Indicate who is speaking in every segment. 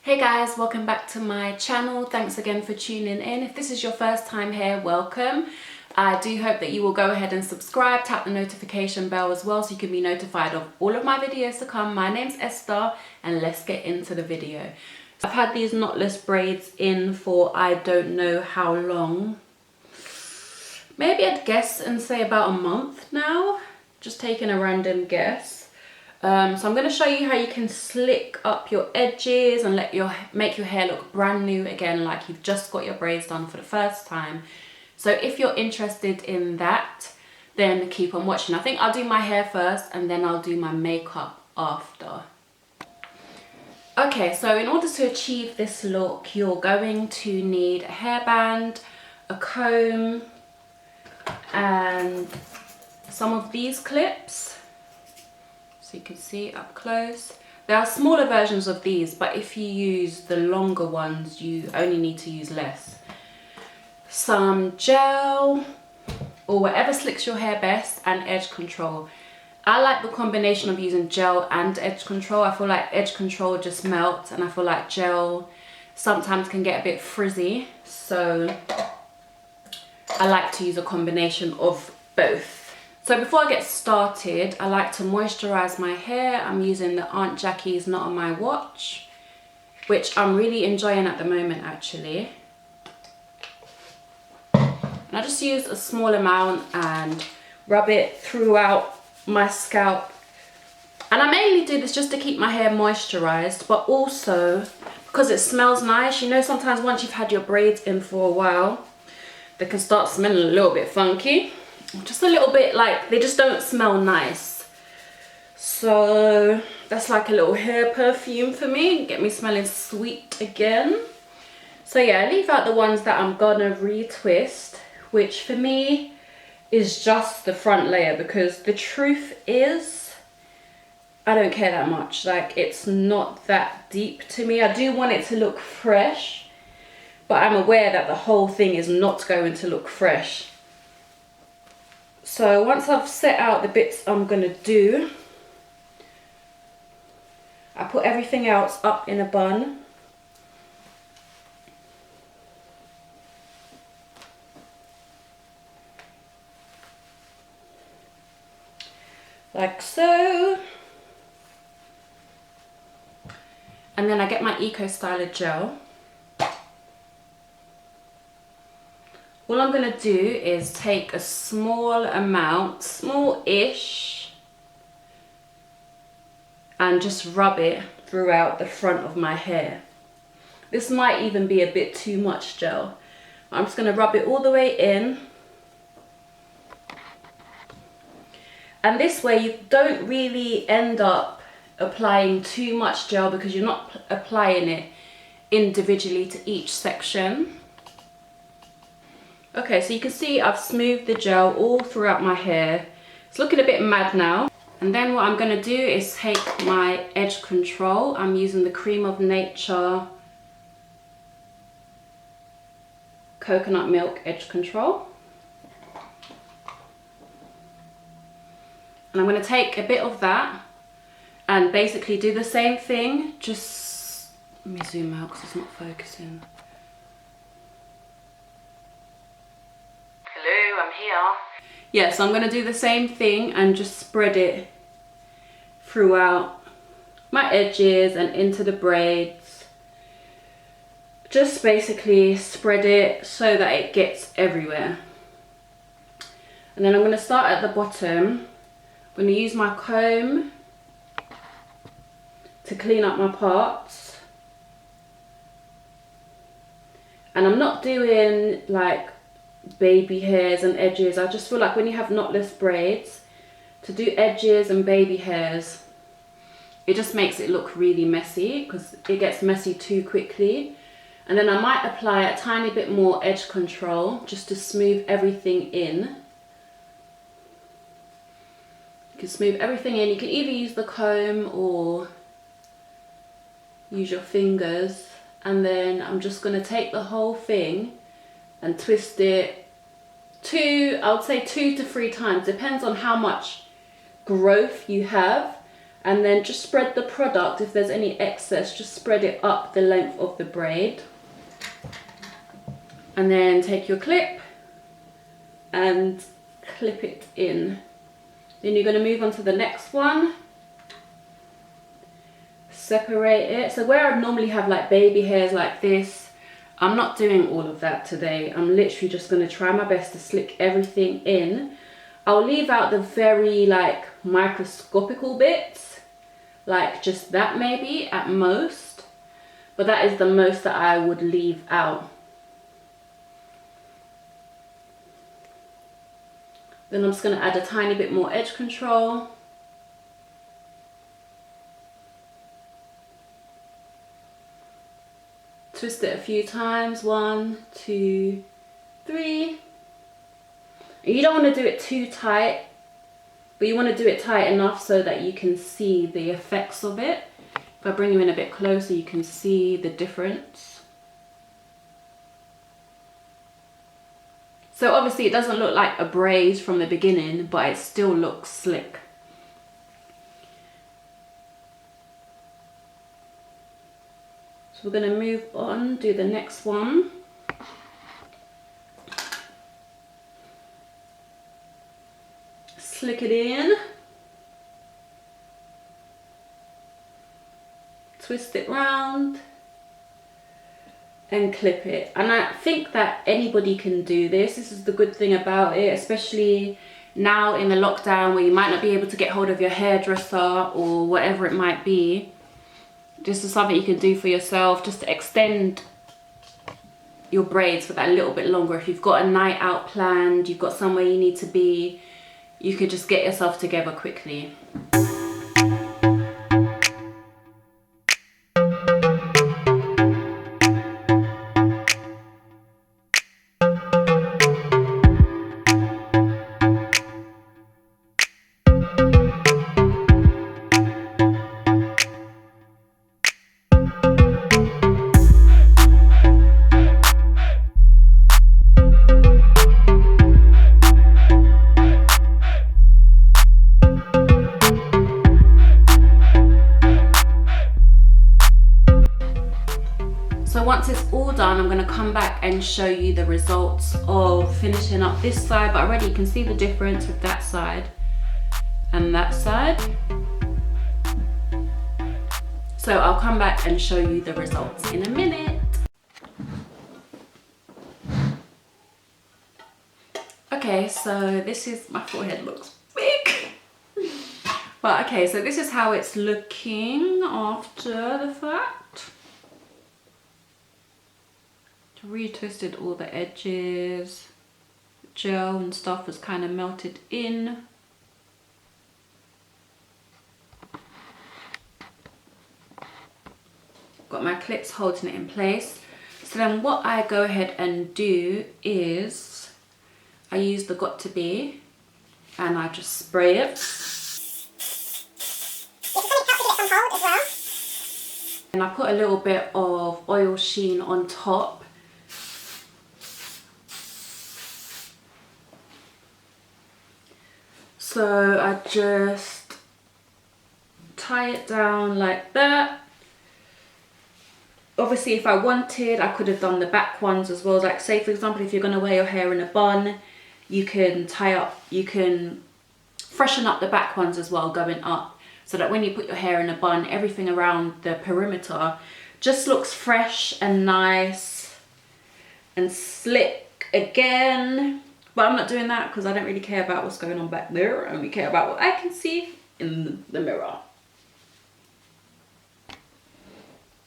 Speaker 1: Hey guys, welcome back to my channel. Thanks again for tuning in. If this is your first time here, welcome. I do hope that you will go ahead and subscribe, tap the notification bell as well so you can be notified of all of my videos to come. My name's Esther and let's get into the video. I've had these knotless braids in for I don't know how long. Maybe I'd guess and say about a month now. Just taking a random guess. So I'm going to show you how you can slick up your edges and make your hair look brand new again, like you've just got your braids done for the first time. So if you're interested in that, then keep on watching. I think I'll do my hair first and then I'll do my makeup after. Okay, so in order to achieve this look, you're going to need a hairband, a comb, and some of these clips. So you can see up close. There are smaller versions of these, but if you use the longer ones, you only need to use less. Some gel, or whatever slicks your hair best, and edge control. I like the combination of using gel and edge control. I feel like edge control just melts, and I feel like gel sometimes can get a bit frizzy. So I like to use a combination of both. So before I get started, I like to moisturize my hair. I'm using the Aunt Jackie's Not On My Watch, which I'm really enjoying at the moment actually. And I just use a small amount and rub it throughout my scalp. And I mainly do this just to keep my hair moisturized, but also because it smells nice. You know, sometimes once you've had your braids in for a while, they can start smelling a little bit funky. Just a little bit, like they just don't smell nice. So that's like a little hair perfume for me, get me smelling sweet again. So yeah, I leave out the ones that I'm gonna retwist, which for me is just the front layer, because the truth is I don't care that much. Like, it's not that deep to me. I do want it to look fresh, but I'm aware that the whole thing is not going to look fresh. So once I've set out the bits I'm going to do, I put everything else up in a bun. Like so. And then I get my Eco Styler gel. All I'm going to do is take a small amount, small-ish, and just rub it throughout the front of my hair. This might even be a bit too much gel. I'm just going to rub it all the way in. And this way you don't really end up applying too much gel, because you're not applying it individually to each section. Okay, so you can see I've smoothed the gel all throughout my hair. It's looking a bit mad now. And then what I'm going to do is take my edge control. I'm using the Cream of Nature Coconut Milk Edge Control. And I'm going to take a bit of that and basically do the same thing. Just, let me zoom out because it's not focusing. I'm here. Yeah, so I'm going to do the same thing and just spread it throughout my edges and into the braids. Just basically spread it so that it gets everywhere. And then I'm going to start at the bottom. I'm going to use my comb to clean up my parts. And I'm not doing like baby hairs and edges. I just feel like when you have knotless braids, to do edges and baby hairs, it just makes it look really messy, because it gets messy too quickly. And then I might apply a tiny bit more edge control just to smooth everything in. You can smooth everything in. You can either use the comb or use your fingers. And then I'm just going to take the whole thing and twist it I would say 2 to 3 times, depends on how much growth you have. And then just spread the product, if there's any excess, just spread it up the length of the braid. And then take your clip and clip it in. Then you're going to move on to the next one. Separate it. So where I normally have like baby hairs like this, I'm not doing all of that today. I'm literally just going to try my best to slick everything in. I'll leave out the very like microscopical bits, like just that maybe at most, but that is the most that I would leave out. Then I'm just going to add a tiny bit more edge control. Twist it a few times, 1, 2, 3. You don't want to do it too tight, but you want to do it tight enough so that you can see the effects of it. If I bring you in a bit closer, you can see the difference. So obviously it doesn't look like a braid from the beginning, but it still looks slick. So we're going to move on, do the next one. Slick it in. Twist it round. And clip it. And I think that anybody can do this. This is the good thing about it, especially now in the lockdown where you might not be able to get hold of your hairdresser or whatever it might be. This is something you can do for yourself just to extend your braids for that little bit longer. If you've got a night out planned, you've got somewhere you need to be, you could just get yourself together quickly. So once it's all done, I'm going to come back and show you the results of finishing up this side, but already you can see the difference with that side and that side. So I'll come back and show you the results in a minute. Okay, so this is, my forehead looks big. But okay, so this is how it's looking after the fact. Retwisted all the edges, gel and stuff was kind of melted in. Got my clips holding it in place. So then what I go ahead and do is I use the Got To Be and I just spray it. And I put a little bit of oil sheen on top. So I just tie it down like that. Obviously if I wanted, I could have done the back ones as well. Like say for example, if you're going to wear your hair in a bun, you can tie up, you can freshen up the back ones as well going up, so that when you put your hair in a bun, everything around the perimeter just looks fresh and nice and slick again. But I'm not doing that because I don't really care about what's going on back there. I only care about what I can see in the mirror.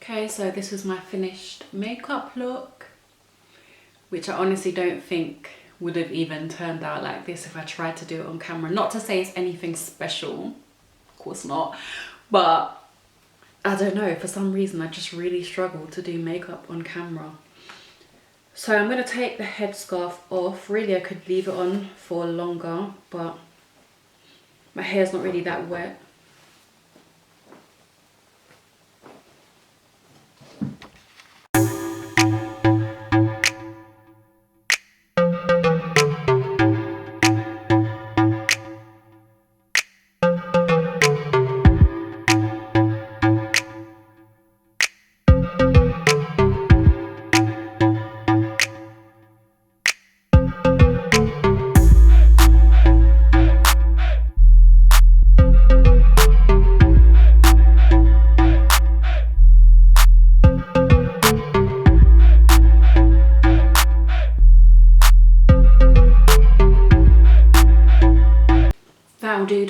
Speaker 1: Okay, so this is my finished makeup look, which I honestly don't think would have even turned out like this if I tried to do it on camera. Not to say it's anything special, of course not, but I don't know, for some reason I just really struggled to do makeup on camera. So I'm going to take the headscarf off. Really I could leave it on for longer, but my hair's not really that wet.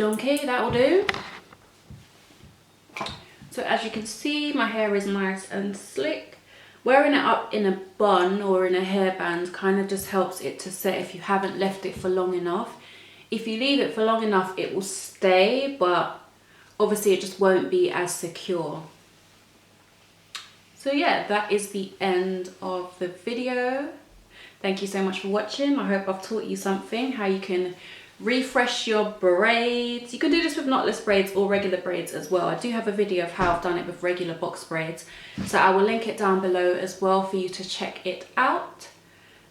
Speaker 1: donkey, that will do. So as you can see, my hair is nice and slick. Wearing it up in a bun or in a hairband kind of just helps it to set if you haven't left it for long enough. If you leave it for long enough, it will stay, but obviously it just won't be as secure. So yeah, that is the end of the video. Thank you so much for watching. I hope I've taught you something, how you can refresh your braids. You can do this with knotless braids or regular braids as well. I do have a video of how I've done it with regular box braids, so I will link it down below as well for you to check it out.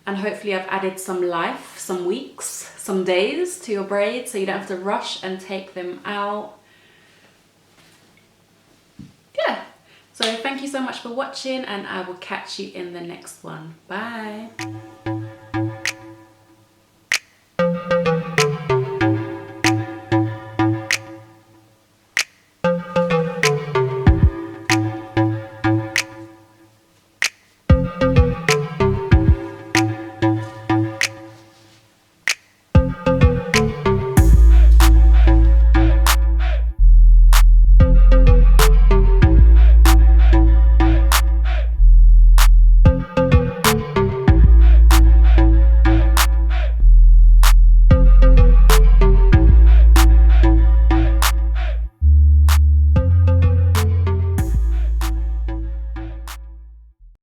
Speaker 1: And hopefully I've added some life, some weeks, some days to your braids so you don't have to rush and take them out. Yeah, so thank you so much for watching, and I will catch you in the next one. Bye.